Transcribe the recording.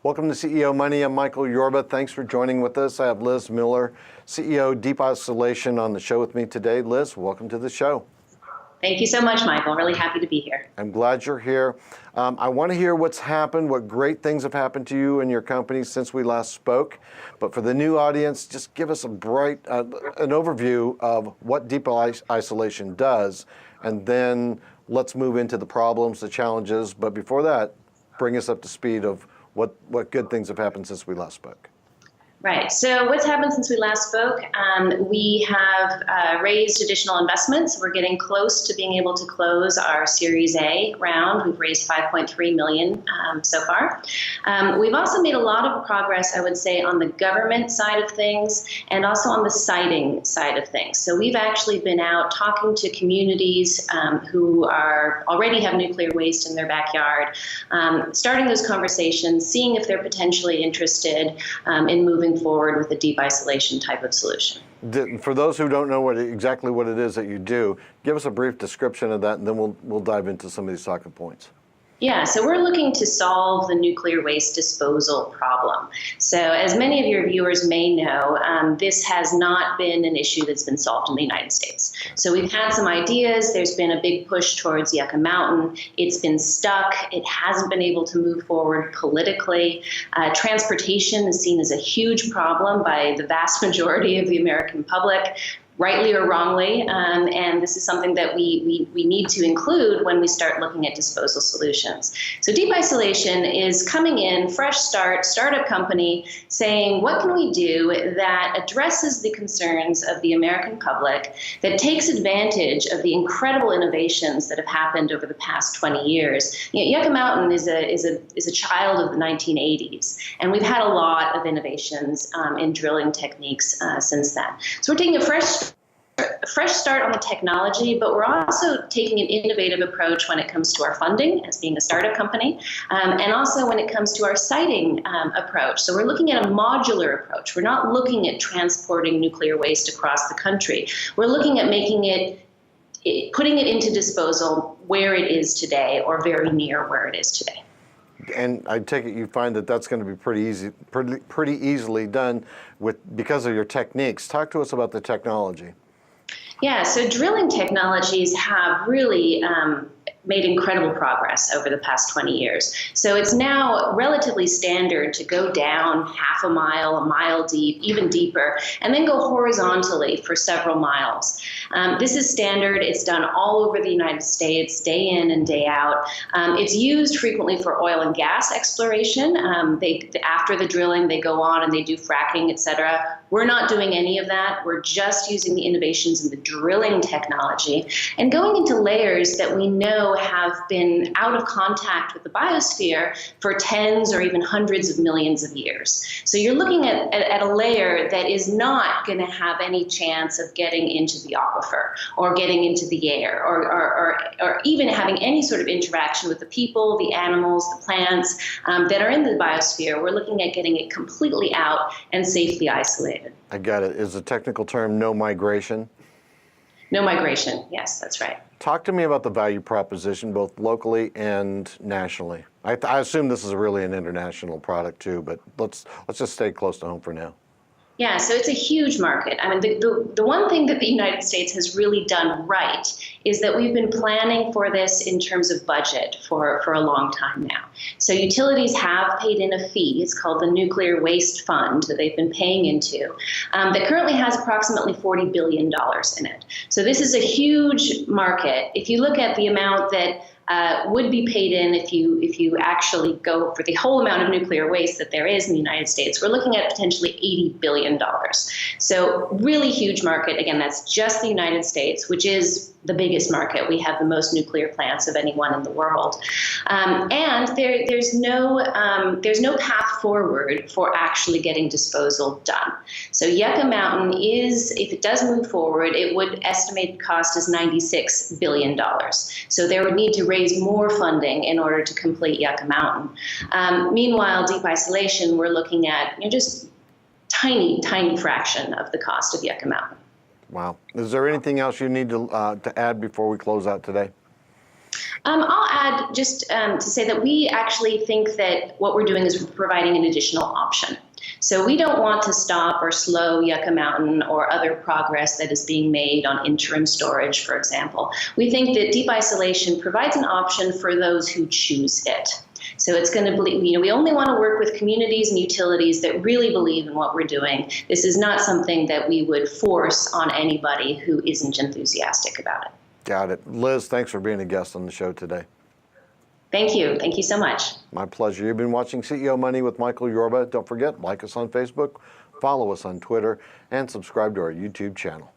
Welcome to CEO Money. I'm Michael Yorba. Thanks for joining with us. I have Liz Muller, CEO Deep Isolation, on the show with me today. Liz, welcome to the show. Thank you so much, Michael. Really happy to be here. I'm glad you're here. I want to hear what's happened, what great things have happened to you and your company since we last spoke. But for the new audience, just give us an overview of what deep isolation does, and then let's move into the problems, the challenges. But before that, bring us up to speed of what good things have happened since we last spoke. Right. So what's happened since we last spoke? We have raised additional investments. We're getting close to being able to close our Series A round. We've raised $5.3 million so far. We've also made a lot of progress, I would say, on the government side of things and also on the siting side of things. So we've actually been out talking to communities who already have nuclear waste in their backyard, starting those conversations, seeing if they're potentially interested in moving forward with a deep isolation type of solution. For those who don't know exactly what it is that you do, give us a brief description of that, and then we'll dive into some of these talking points. Yeah, so we're looking to solve the nuclear waste disposal problem. So as many of your viewers may know, this has not been an issue that's been solved in the United States. So we've had some ideas. There's been a big push towards Yucca Mountain. It's been stuck. It hasn't been able to move forward politically. Transportation is seen as a huge problem by the vast majority of the American public, rightly or wrongly, and this is something that we need to include when we start looking at disposal solutions. So deep isolation is coming in, fresh start, startup company, saying what can we do that addresses the concerns of the American public, that takes advantage of the incredible innovations that have happened over the past 20 years. Yucca Mountain is a child of the 1980s, and we've had a lot of innovations in drilling techniques since then. So we're taking a fresh start on the technology, but we're also taking an innovative approach when it comes to our funding as being a startup company, and also when it comes to our siting approach. So we're looking at a modular approach. We're not looking at transporting nuclear waste across the country. We're looking at putting it into disposal where it is today or very near where it is today. And I take it you find that that's going to be pretty easily done because of your techniques. Talk to us about the technology. Yeah, so drilling technologies have really made incredible progress over the past 20 years. So it's now relatively standard to go down half a mile deep, even deeper, and then go horizontally for several miles. This is standard. It's done all over the United States, day in and day out. It's used frequently for oil and gas exploration. After the drilling, they go on and they do fracking, etc. We're not doing any of that. We're just using the innovations in the drilling technology and going into layers that we know have been out of contact with the biosphere for tens or even hundreds of millions of years. So you're looking at a layer that is not going to have any chance of getting into the aquifer or getting into the air or even having any sort of interaction with the people, the animals, the plants that are in the biosphere. We're looking at getting it completely out and safely isolated. I got it. Is the technical term no migration? No migration. Yes, that's right. Talk to me about the value proposition, both locally and nationally. I assume this is really an international product too, but let's just stay close to home for now. Yeah, so it's a huge market. I mean, the one thing that the United States has really done right is that we've been planning for this in terms of budget for a long time now. So utilities have paid in a fee. It's called the Nuclear Waste Fund that they've been paying into that currently has approximately $40 billion in it. So this is a huge market. If you look at the amount that would be paid in if you actually go for the whole amount of nuclear waste that there is in the United States, we're looking at potentially $80 billion. So really huge market. Again, that's just the United States, which is the biggest market. We have the most nuclear plants of anyone in the world. And there's no path forward for actually getting disposal done. So Yucca Mountain is, if it does move forward, it would estimate the cost as $96 billion. So there would need to raise more funding in order to complete Yucca Mountain. Meanwhile, deep isolation, we're looking at just tiny fraction of the cost of Yucca Mountain. Wow. Is there anything else you need to add before we close out today? I'll add just to say that we actually think that what we're doing is providing an additional option. So we don't want to stop or slow Yucca Mountain or other progress that is being made on interim storage, for example. We think that deep isolation provides an option for those who choose it. So it's going to be, we only want to work with communities and utilities that really believe in what we're doing. This is not something that we would force on anybody who isn't enthusiastic about it. Got it. Liz, thanks for being a guest on the show today. Thank you. Thank you so much. My pleasure. You've been watching CEO Money with Michael Yorba. Don't forget, like us on Facebook, follow us on Twitter, and subscribe to our YouTube channel.